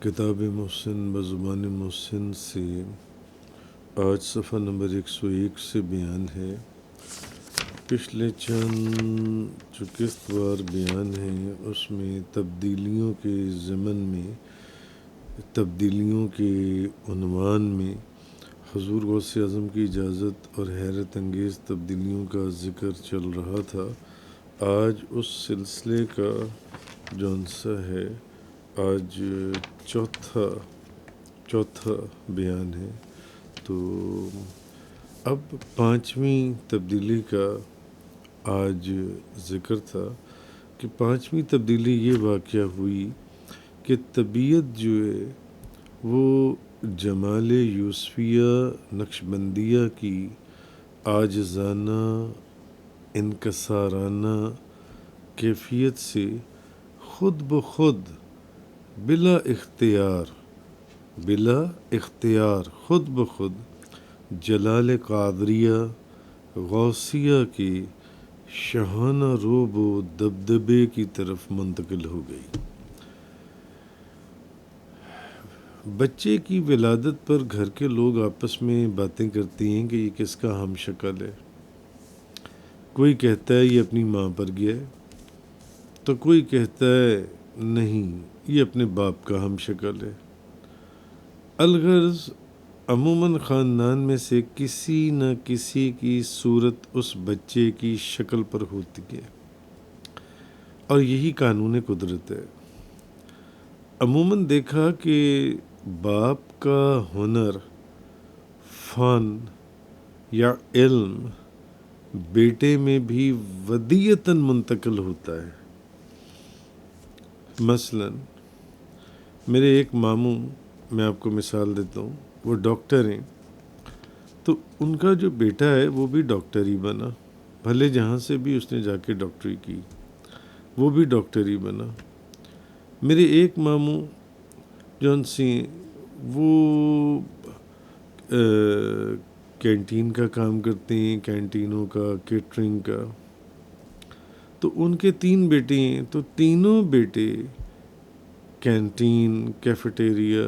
کتاب محسن بزبان محسن سے آج صفحہ نمبر 101 سے بیان ہے۔ پچھلے چند جو قسط وار بیان ہیں اس میں تبدیلیوں کے ضمن میں، تبدیلیوں کے عنوان میں حضور غوث اعظم کی اجازت اور حیرت انگیز تبدیلیوں کا ذکر چل رہا تھا۔ آج اس سلسلے کا جونسا ہے، آج چوتھا بیان ہے۔ تو اب پانچویں تبدیلی کا آج ذکر تھا کہ پانچویں تبدیلی یہ واقعہ ہوئی کہ طبیعت جو ہے وہ جمال یوسفیہ نقشبندیہ کی عاجزانہ انکسارانہ کیفیت سے خود بخود بلا اختیار خود بخود جلال قادریہ غوثیہ کے شاہانہ روب و دبدبے کی طرف منتقل ہو گئی۔ بچے کی ولادت پر گھر کے لوگ آپس میں باتیں کرتی ہیں کہ یہ کس کا ہم شکل ہے۔ کوئی کہتا ہے یہ اپنی ماں پر گیا ہے، تو کوئی کہتا ہے نہیں یہ اپنے باپ کا ہم شکل ہے۔ الغرض عموماً خاندان میں سے کسی نہ کسی کی صورت اس بچے کی شکل پر ہوتی ہے، اور یہی قانون قدرت ہے۔ عموماً دیکھا کہ باپ کا ہنر، فن یا علم بیٹے میں بھی ودیعتاً منتقل ہوتا ہے۔ مثلاً میرے ایک ماموں، میں آپ کو مثال دیتا ہوں، وہ ڈاکٹر ہیں، تو ان کا جو بیٹا ہے وہ بھی ڈاکٹر ہی بنا، بھلے جہاں سے بھی اس نے جا کے ڈاکٹری کی وہ بھی ڈاکٹر ہی بنا۔ میرے ایک ماموں جون سی وہ کینٹین کا کام کرتے ہیں، کینٹینوں کا، کیٹرنگ کا، تو ان کے 3 بیٹے ہیں، تو تینوں بیٹے کینٹین، کیفیٹیریا،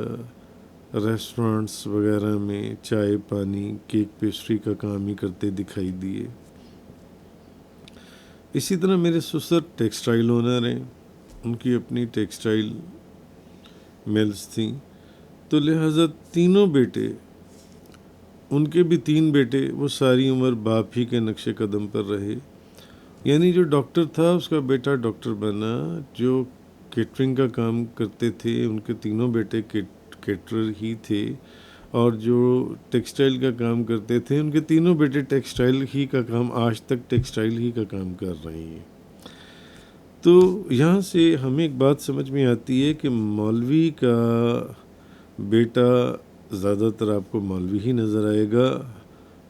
ریسٹورنٹس وغیرہ میں چائے پانی، کیک پیسٹری کا کام ہی کرتے دکھائی دیے۔ اسی طرح میرے سسر ٹیکسٹائل اونر ہیں، ان کی اپنی ٹیکسٹائل ملز تھیں، تو لہٰذا تینوں بیٹے، ان کے بھی 3 بیٹے، وہ ساری عمر باپ ہی کے نقش قدم پر رہے۔ یعنی جو ڈاکٹر تھا اس کا بیٹا ڈاکٹر بنا، جو کیٹرنگ کا کام کرتے تھے ان کے تینوں بیٹے کیٹرر ہی تھے، اور جو ٹیکسٹائل کا کام کرتے تھے ان کے تینوں بیٹے ٹیکسٹائل ہی کا کام، آج تک ٹیکسٹائل ہی کا کام کر رہے ہیں۔ تو یہاں سے ہمیں ایک بات سمجھ میں آتی ہے کہ مولوی کا بیٹا زیادہ تر آپ کو مولوی ہی نظر آئے گا،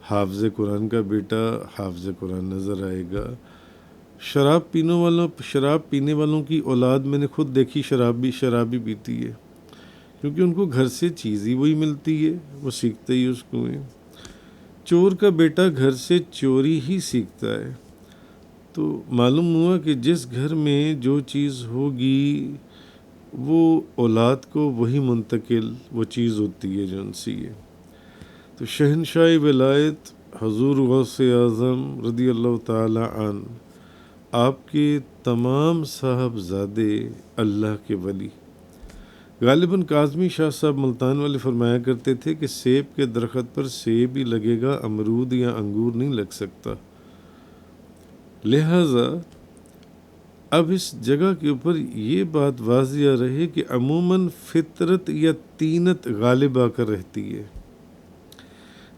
حافظ قرآن کا بیٹا حافظ قرآن نظر آئے گا۔ شراب پینے والوں کی اولاد میں نے خود دیکھی شراب ہی پیتی ہے، کیونکہ ان کو گھر سے چیز ہی وہی ملتی ہے، وہ سیکھتے ہی اس کو ہیں۔ چور کا بیٹا گھر سے چوری ہی سیکھتا ہے۔ تو معلوم ہوا کہ جس گھر میں جو چیز ہوگی وہ اولاد کو وہی منتقل وہ چیز ہوتی ہے جو ان سی ہے۔ تو شہنشاہ ولایت حضور غوث اعظم رضی اللہ تعالی عنہ، آپ کے تمام صاحبزادے اللہ کے ولی، غالباً کاظمی شاہ صاحب ملتان والے فرمایا کرتے تھے کہ سیب کے درخت پر سیب ہی لگے گا، امرود یا انگور نہیں لگ سکتا۔ لہٰذا اب اس جگہ کے اوپر یہ بات واضح رہے کہ عموماً فطرت یا طینت غالب آ کر رہتی ہے۔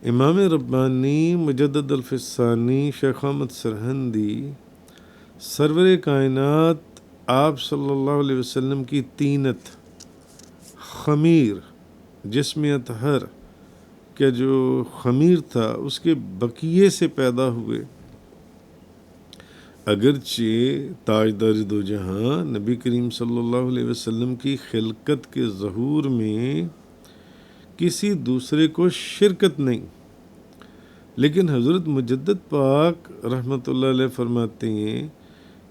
امام ربانی مجدد الفسانی شیخ احمد سرہندی سرور کائنات آپ صلی اللہ علیہ وسلم کی طینت، خمیر، جسم اطہر کا جو خمیر تھا اس کے بقیے سے پیدا ہوئے۔ اگرچہ تاجدار دو جہاں نبی کریم صلی اللہ علیہ وسلم کی خلقت کے ظہور میں کسی دوسرے کو شرکت نہیں، لیکن حضرت مجدد پاک رحمۃ اللہ علیہ فرماتے ہیں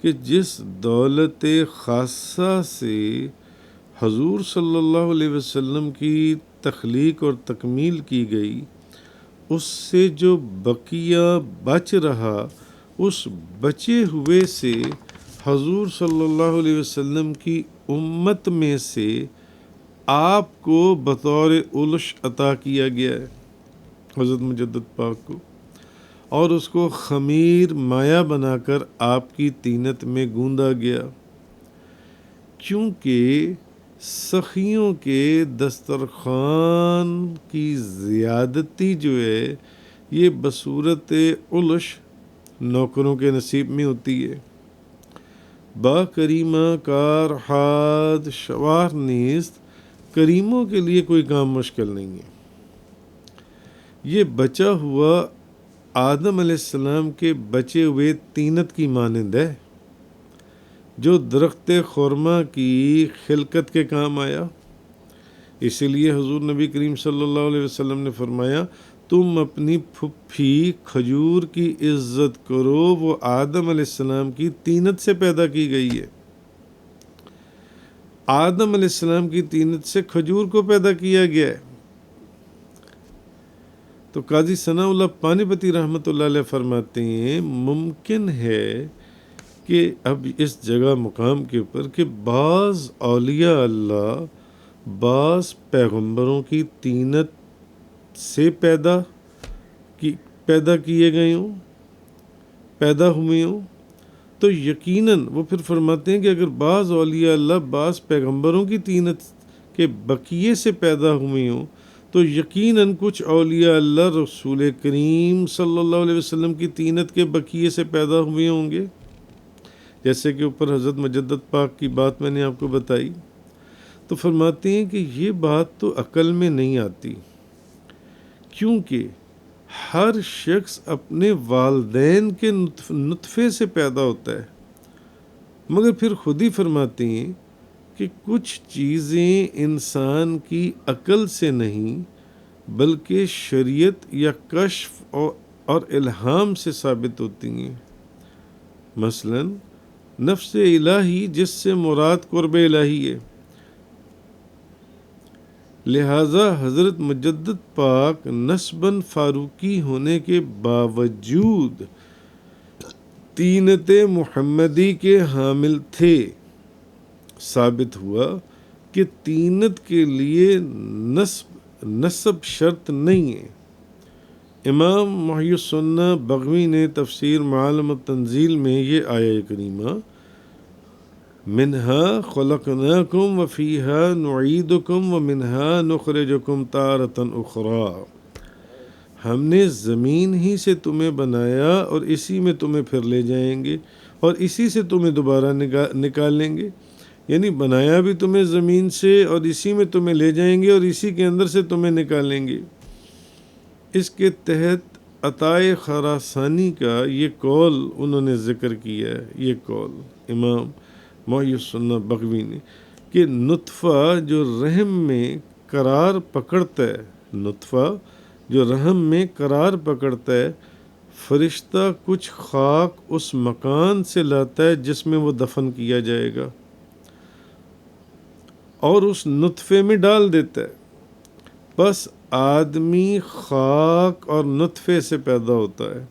کہ جس دولت خاصہ سے حضور صلی اللہ علیہ وسلم کی تخلیق اور تکمیل کی گئی، اس سے جو بقیہ بچ رہا، اس بچے ہوئے سے حضور صلی اللہ علیہ وسلم کی امت میں سے آپ کو بطور علش عطا کیا گیا ہے، حضرت مجدد پاک کو، اور اس کو خمیر مایہ بنا کر آپ کی طینت میں گوندا گیا، کیونکہ سخیوں کے دسترخوان کی زیادتی جو ہے یہ بصورت علش نوکروں کے نصیب میں ہوتی ہے۔ با کریمہ کار حاد شوار نیست، کریموں کے لیے کوئی کام مشکل نہیں ہے۔ یہ بچا ہوا آدم علیہ السلام کے بچے ہوئے طینت کی مانند ہے، جو درخت خرما کی خلقت کے کام آیا۔ اسی لیے حضور نبی کریم صلی اللہ علیہ وسلم نے فرمایا، تم اپنی پھپھی کھجور کی عزت کرو، وہ آدم علیہ السلام کی طینت سے پیدا کی گئی ہے۔ آدم علیہ السلام کی طینت سے کھجور کو پیدا کیا گیا ہے۔ تو قاضی ثناء اللہ پانی پتی رحمۃ اللہ علیہ فرماتے ہیں، ممکن ہے کہ اب اس جگہ مقام کے اوپر کہ بعض اولیاء اللہ بعض پیغمبروں کی طینت سے پیدا کیے گئے ہوں، پیدا ہوئے ہوں، تو یقیناً وہ پھر فرماتے ہیں کہ اگر بعض اولیاء اللہ بعض پیغمبروں کی طینت کے بقیے سے پیدا ہوئے ہوں تو یقیناً کچھ اولیاء اللہ رسول کریم صلی اللہ علیہ وسلم کی طینت کے بقیے سے پیدا ہوئے ہوں گے، جیسے کہ اوپر حضرت مجدد پاک کی بات میں نے آپ کو بتائی۔ تو فرماتے ہیں کہ یہ بات تو عقل میں نہیں آتی، کیونکہ ہر شخص اپنے والدین کے نطفے سے پیدا ہوتا ہے، مگر پھر خود ہی فرماتے ہیں کہ کچھ چیزیں انسان کی عقل سے نہیں بلکہ شریعت یا کشف اور الہام سے ثابت ہوتی ہیں۔ مثلا نفس الہی، جس سے مراد قرب الہی ہے، لہٰذا حضرت مجدد پاک نسباً فاروقی ہونے کے باوجود طینت محمدی کے حامل تھے۔ ثابت ہوا کہ طینت کے لیے نسب شرط نہیں ہے۔ امام محی السنہ بغوی نے تفسیر معالم التنزیل میں یہ آیہ کریمہ منہا خلقناکم وفیہا نعیدکم ومنہا نخرجکم تارۃ اخری، ہم نے زمین ہی سے تمہیں بنایا اور اسی میں تمہیں پھر لے جائیں گے اور اسی سے تمہیں دوبارہ نکالیں گے، یعنی بنایا بھی تمہیں زمین سے اور اسی میں تمہیں لے جائیں گے اور اسی کے اندر سے تمہیں نکالیں گے۔ اس کے تحت عطائے خراسانی کا یہ قول انہوں نے ذکر کیا ہے، یہ قول امام محی السنہ بغوی نے، کہ نطفہ جو رحم میں قرار پکڑتا ہے، نطفہ جو رحم میں قرار پکڑتا ہے، فرشتہ کچھ خاک اس مکان سے لاتا ہے جس میں وہ دفن کیا جائے گا اور اس نطفے میں ڈال دیتا ہے، بس آدمی خاک اور نطفے سے پیدا ہوتا ہے۔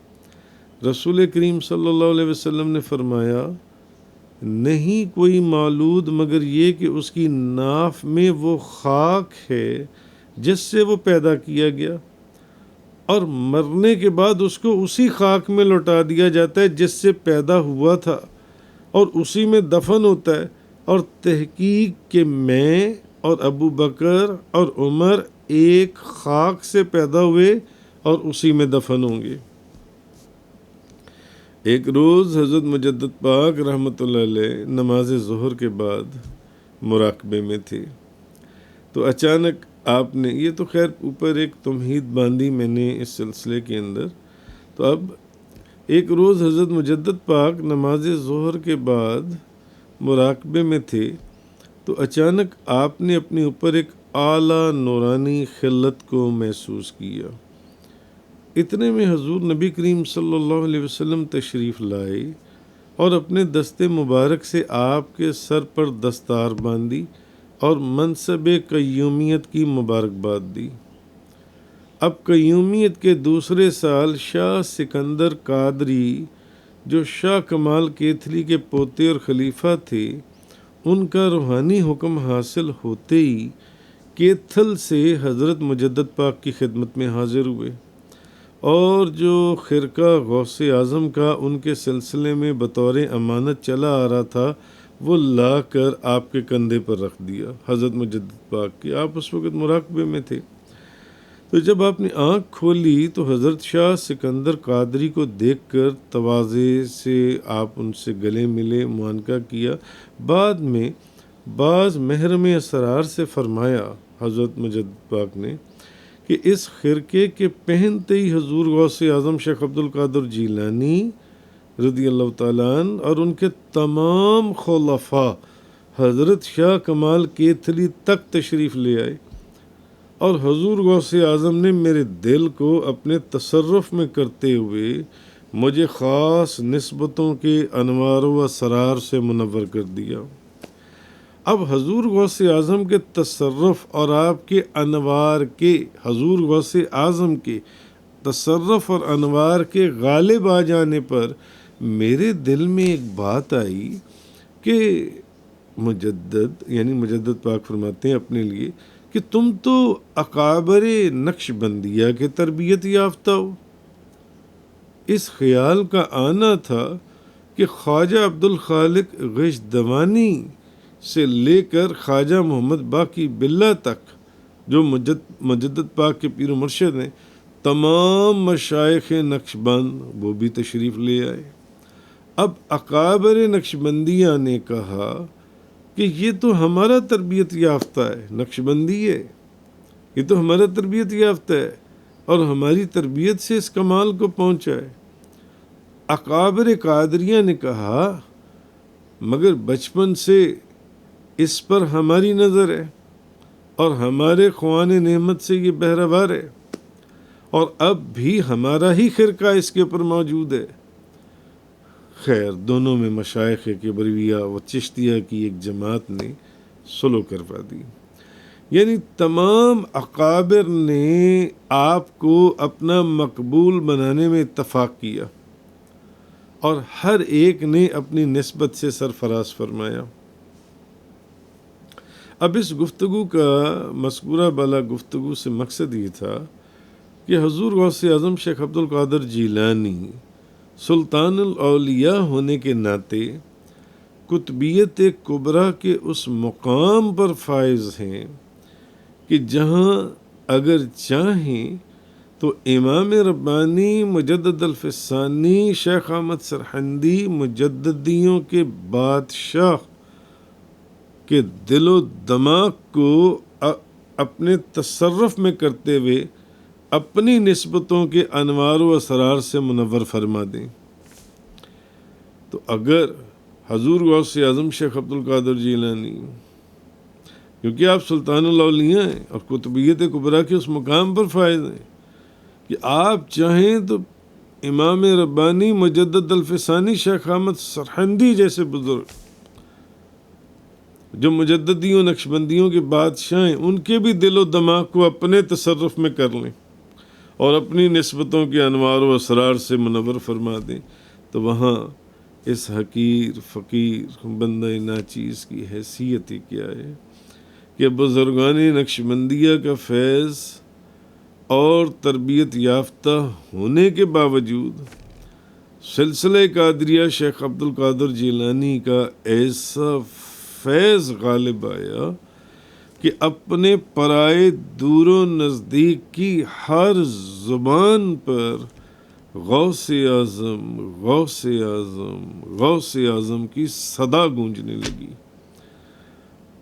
رسول کریم صلی اللہ علیہ وسلم نے فرمایا، نہیں کوئی مولود مگر یہ کہ اس کی ناف میں وہ خاک ہے جس سے وہ پیدا کیا گیا، اور مرنے کے بعد اس کو اسی خاک میں لوٹا دیا جاتا ہے جس سے پیدا ہوا تھا اور اسی میں دفن ہوتا ہے، اور تحقیق کہ میں اور ابو بکر اور عمر ایک خاک سے پیدا ہوئے اور اسی میں دفن ہوں گے۔ ایک روز حضرت مجدد پاک رحمۃ اللہ علیہ نماز ظہر کے بعد مراقبے میں تھے، تو اچانک آپ نے، یہ تو خیر اوپر ایک تمہید باندھی میں نے اس سلسلے کے اندر، تو اب ایک روز حضرت مجدد پاک نماز ظہر کے بعد مراقبے میں تھے، تو اچانک آپ نے اپنے اوپر ایک اعلیٰ نورانی خلت کو محسوس کیا۔ اتنے میں حضور نبی کریم صلی اللہ علیہ وسلم تشریف لائے اور اپنے دست مبارک سے آپ کے سر پر دستار باندھی اور منصب قیومیت کی مبارکباد دی۔ اب قیومیت کے دوسرے سال شاہ سکندر قادری جو شاہ کمال کیتھلی کے پوتے اور خلیفہ تھے، ان کا روحانی حکم حاصل ہوتے ہی کیتھل سے حضرت مجدد پاک کی خدمت میں حاضر ہوئے، اور جو خرقہ غوث اعظم کا ان کے سلسلے میں بطور امانت چلا آ رہا تھا وہ لا کر آپ کے کندھے پر رکھ دیا حضرت مجدد پاک کی۔ آپ اس وقت مراقبے میں تھے، تو جب آپ نے آنکھ کھولی تو حضرت شاہ سکندر قادری کو دیکھ کر تواضع سے آپ ان سے گلے ملے، معانقہ کیا۔ بعد میں بعض محرم اسرار سے فرمایا حضرت مجدد پاک نے کہ اس خرقے کے پہنتے ہی حضور غوث اعظم شیخ عبد القادر جیلانی رضی اللہ تعالیٰ عنہ اور ان کے تمام خلفاء حضرت شاہ کمال کیتھلی تک تشریف لے آئے، اور حضور غوث اعظم نے میرے دل کو اپنے تصرف میں کرتے ہوئے مجھے خاص نسبتوں کے انوار و اسرار سے منور کر دیا۔ اب حضور غوث اعظم کے تصرف اور آپ کے انوار کے حضور غوث اعظم کے تصرف اور انوار کے غالب آ جانے پر میرے دل میں ایک بات آئی کہ مجدد یعنی مجدد پاک فرماتے ہیں اپنے لیے کہ تم تو اکابر نقش بندیہ کے تربیت یافتہ ہو۔ اس خیال کا آنا تھا کہ خواجہ عبدالخالق غشدوانی سے لے کر خواجہ محمد باقی باللہ تک جو مجدد پاک کے پیر و مرشد ہیں، تمام مشائخ نقش بند وہ بھی تشریف لے آئے۔ اب اکابر نقش بندیہ نے کہا کہ یہ تو ہمارا تربیت یافتہ ہے، نقش بندی ہے، یہ تو ہمارا تربیت یافتہ ہے اور ہماری تربیت سے اس کمال کو پہنچا ہے۔ اکابر قادریہ نے کہا مگر بچپن سے اس پر ہماری نظر ہے اور ہمارے خوان نعمت سے یہ بہرہوار ہے، اور اب بھی ہمارا ہی خرقہ اس کے اوپر موجود ہے۔ خیر، دونوں میں مشائخ کبریہ و چشتیہ کی ایک جماعت نے سلو کروا دی، یعنی تمام اکابر نے آپ کو اپنا مقبول بنانے میں اتفاق کیا اور ہر ایک نے اپنی نسبت سے سرفراز فرمایا۔ اب اس گفتگو کا مذکورہ بالا گفتگو سے مقصد یہ تھا کہ حضور غوث اعظم شیخ عبد القادر جیلانی سلطان الاولیاء ہونے کے ناطے قطبیت کبریٰ کے اس مقام پر فائز ہیں کہ جہاں اگر چاہیں تو امام ربانی مجدد الفسانی شیخ احمد سرہندی مجددیوں کے بادشاہ کے دل و دماغ کو اپنے تصرف میں کرتے ہوئے اپنی نسبتوں کے انوار و اسرار سے منور فرما دیں۔ تو اگر حضور غوث اعظم شیخ عبد القادر جیلانی، کیونکہ آپ سلطان الاولیاء ہیں اور قطبیت کبریٰ کے اس مقام پر فائز ہیں کہ آپ چاہیں تو امام ربانی مجدد الفسانی شیخ احمد سرہندی جیسے بزرگ جو مجددیوں نقشبندیوں کے بادشاہ ہیں، ان کے بھی دل و دماغ کو اپنے تصرف میں کر لیں اور اپنی نسبتوں کے انوار و اسرار سے منور فرما دیں، تو وہاں اس حقیر فقیر بندہ ناچیز کی حیثیت ہی کیا ہے کہ بزرگان نقشبندیہ کا فیض اور تربیت یافتہ ہونے کے باوجود سلسلہ قادریہ شیخ عبد القادر جیلانی کا ایسا فیض غالب آیا کہ اپنے پرائے دور و نزدیک کی ہر زبان پر غوث اعظم غوث اعظم غوث اعظم کی صدا گونجنے لگی۔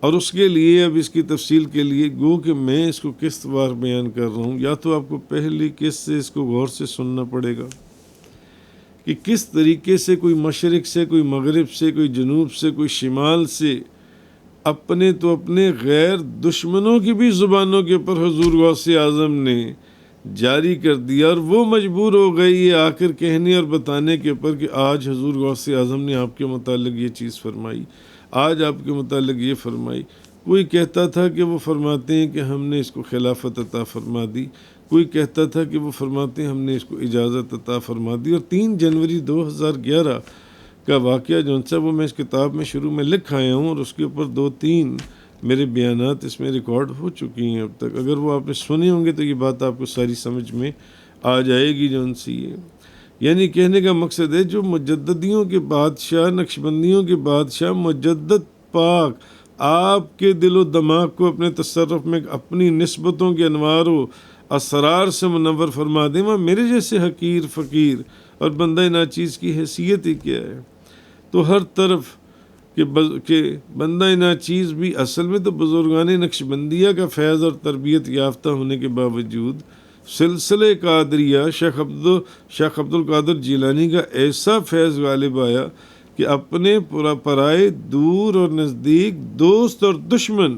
اور اس کے لیے اب اس کی تفصیل کے لیے گو کہ میں اس کو قسط وار بیان کر رہا ہوں، یا تو آپ کو پہلی قسط سے اس کو غور سے سننا پڑے گا کہ کس طریقے سے کوئی مشرق سے، کوئی مغرب سے، کوئی جنوب سے، کوئی شمال سے اپنے تو اپنے غیر دشمنوں کی بھی زبانوں کے اوپر حضور غوث اعظم نے جاری کر دیا، اور وہ مجبور ہو گئی یہ آ کر کہنے اور بتانے کے اوپر کہ آج حضور غوث اعظم نے آپ کے متعلق یہ چیز فرمائی، آج آپ کے متعلق یہ فرمائی۔ کوئی کہتا تھا کہ وہ فرماتے ہیں کہ ہم نے اس کو خلافت عطا فرما دی، کوئی کہتا تھا کہ وہ فرماتے ہیں ہم نے اس کو اجازت عطا فرما دی۔ اور 3 جنوری 2011 کا واقعہ جو سا وہ میں اس کتاب میں شروع میں لکھ آیا ہوں، اور اس کے اوپر 2-3 میرے بیانات اس میں ریکارڈ ہو چکی ہیں اب تک۔ اگر وہ آپ نے سنے ہوں گے تو یہ بات آپ کو ساری سمجھ میں آ جائے گی جو ان سی ہے۔ یعنی کہنے کا مقصد ہے جو مجددیوں کے بادشاہ، نقشبندیوں کے بادشاہ مجدد پاک آپ کے دل و دماغ کو اپنے تصرف میں اپنی نسبتوں کے انوار و اسرار سے منور فرما دیں، وہاں میرے جیسے حقیر فقیر اور بندہ ناچیز کی حیثیت ہی کیا ہے؟ تو ہر طرف کہ بندہ ناچیز بھی اصل میں تو بزرگان نقشبندیہ کا فیض اور تربیت یافتہ ہونے کے باوجود سلسلہ قادریہ شیخ عبد القادر جیلانی کا ایسا فیض غالب آیا کہ اپنے پرائے، دور اور نزدیک، دوست اور دشمن،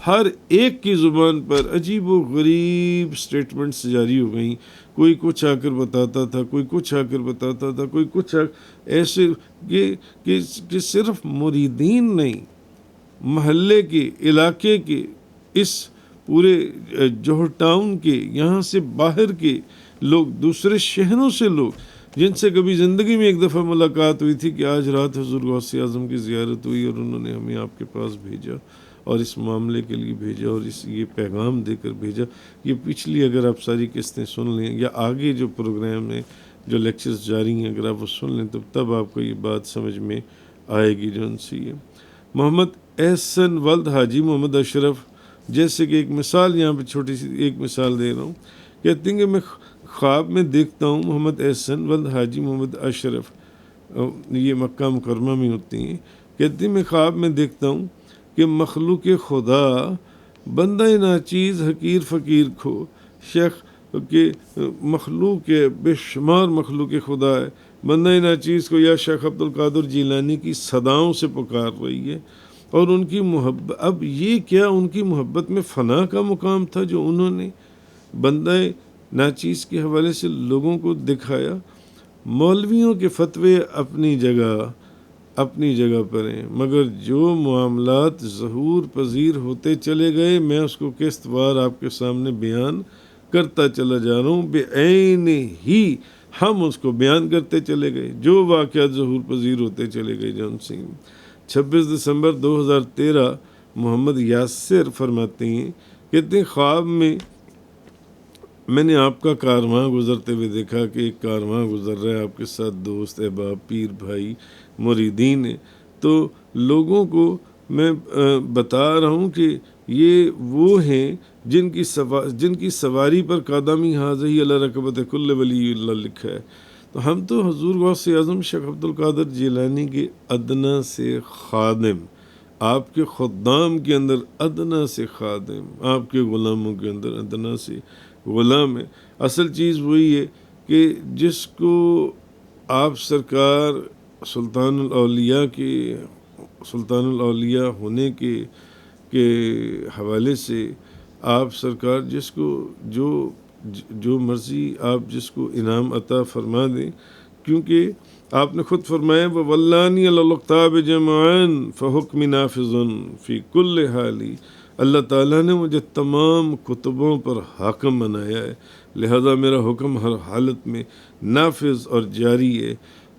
ہر ایک کی زبان پر عجیب و غریب سٹیٹمنٹس جاری ہو گئیں۔ کوئی کچھ آ کر بتاتا تھا، کوئی کچھ آ کر بتاتا تھا، کوئی کچھ ایسے کہ صرف مریدین نہیں، محلے کے، علاقے کے، اس پورے جوہر ٹاؤن کے، یہاں سے باہر کے لوگ، دوسرے شہروں سے لوگ جن سے کبھی زندگی میں ایک دفعہ ملاقات ہوئی تھی کہ آج رات حضور غوث اعظم کی زیارت ہوئی اور انہوں نے ہمیں آپ کے پاس بھیجا اور اس معاملے کے لیے بھیجا اور یہ پیغام دے کر بھیجا۔ یہ پچھلی اگر آپ ساری قسطیں سن لیں یا آگے جو پروگرام میں جو لیکچرز جاری ہیں اگر آپ وہ سن لیں تو تب آپ کو یہ بات سمجھ میں آئے گی جو ان سے یہ محمد احسن ولد حاجی محمد اشرف، جیسے کہ ایک مثال یہاں پہ چھوٹی سی ایک مثال دے رہا ہوں، کہتے ہیں کہ میں خواب میں دیکھتا ہوں محمد احسن ولد حاجی محمد اشرف، یہ مکہ مکرمہ میں ہوتی ہیں، کہتے ہیں میں خواب میں دیکھتا ہوں کہ مخلوق خدا بندہ ناچیز حقیر فقیر کو شیخ کہ مخلوق بے شمار مخلوق خدا ہے، بندہ ناچیز کو یا شیخ عبد القادر جیلانی کی صداؤں سے پکار رہی ہے، اور ان کی محبت، اب یہ کیا ان کی محبت میں فنا کا مقام تھا جو انہوں نے بندہ ناچیز کے حوالے سے لوگوں کو دکھایا۔ مولویوں کے فتوے اپنی جگہ پر ہیں، مگر جو معاملات ظہور پذیر ہوتے چلے گئے میں اس کو قسط وار آپ کے سامنے بیان کرتا چلا جا رہا ہوں، بے عین ہی ہم اس کو بیان کرتے چلے گئے، جو واقعات ظہور پذیر ہوتے چلے گئے جون سنگھ۔ 26 دسمبر 2013 محمد یاسر فرماتے ہیں، کہتے ہیں خواب میں نے آپ کا کارواں گزرتے ہوئے دیکھا کہ ایک کارواں گزر رہا ہے، آپ کے ساتھ دوست، احباب، پیر بھائی، مریدین ہیں، تو لوگوں کو میں بتا رہا ہوں کہ یہ وہ ہیں جن کی سواری پر قادمی حاضی علی رکبت کل ولی اللہ لکھا ہے۔ تو ہم تو حضور غوث اعظم شیخ عبد القادر جیلانی کے ادنا سے خادم، آپ کے خدام کے اندر ادنا سے خادم، آپ کے غلاموں کے اندر ادنا سے غلام ہے۔ اصل چیز وہی ہے کہ جس کو آپ سرکار سلطان الاولیاء ہونے کے حوالے سے آپ سرکار جس کو جو مرضی آپ جس کو انعام عطا فرما دیں، کیونکہ آپ نے خود فرمایا وَوَلَّانِي عَلَى الْأَقْطَابِ جَمْعًا فَحُكْمِ نَافِذٌ فِي كُلِّ حَالٍ، اللہ تعالیٰ نے مجھے تمام کتبوں پر حاکم بنایا ہے، لہذا میرا حکم ہر حالت میں نافذ اور جاری ہے۔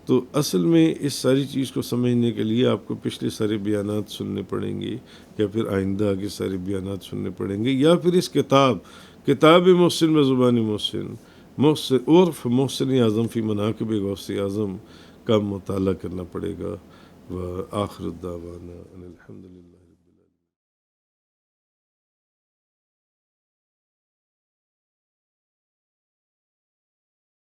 تو اصل میں اس ساری چیز کو سمجھنے کے لیے آپ کو پچھلے سارے بیانات سننے پڑیں گے، یا پھر آئندہ آگے سارے بیانات سننے پڑیں گے، یا پھر اس کتاب محسن و زبان محسن عرف محسن اعظم فی مناقب غوث اعظم کا مطالعہ کرنا پڑے گا۔ وآخر الدعوانا ان الحمدللہ۔